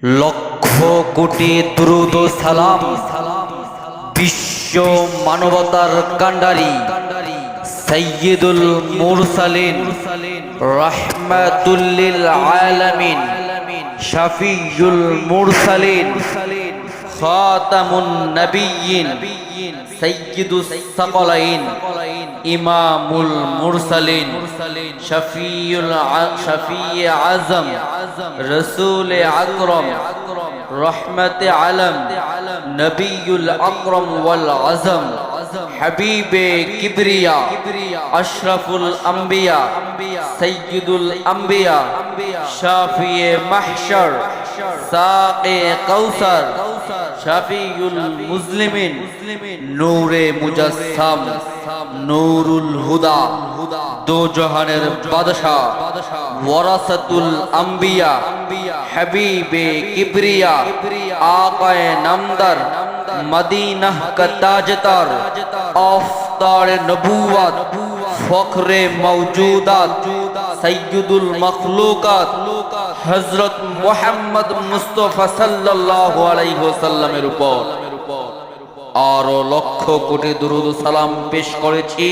লক্ষ কোটি দুরূদ ও সালাম বিশ্ব মানবতার কান্ডারি সাইয়্যিদুল মুরসালিন রাহমাতুল লিল আলামিন শাফিউল মুরসালিন খাতামুন নবিয়্যিন সাইয়্যিদুস সাকালাইন ইমামুল মুরসালিন শফিই আজম রাসূল আকরাম রহমতে আলম নবিয়ুল আকরাম ওয়াল আজম হাবিবে কিবরিয়া আশরাফুল আম্বিয়া সাইয়্যিদুল আম্বিয়া শাফিয়ে মাহশর সাকে কাউসার শাফিউল মুসলিমিন নূরে মুজাসসাম নূরুল হুদা দো জাহানের বাদশাহ ওয়ারাসাতুল আম্বিয়া হাবিবে কিবরিয়া আকায়ে নামদার মদিনাহ কা তাজদার আফতার নবুওয়াত ফখরে মওজুদাত সাইয়্যিদুল মখলুকাত হযরত মুহাম্মদ মুস্তাফা সাল্লাল্লাহু আলাইহি ওয়াসাল্লামের উপর আরো লক্ষ কোটি দুরূদ ও সালাম পেশ করেছি।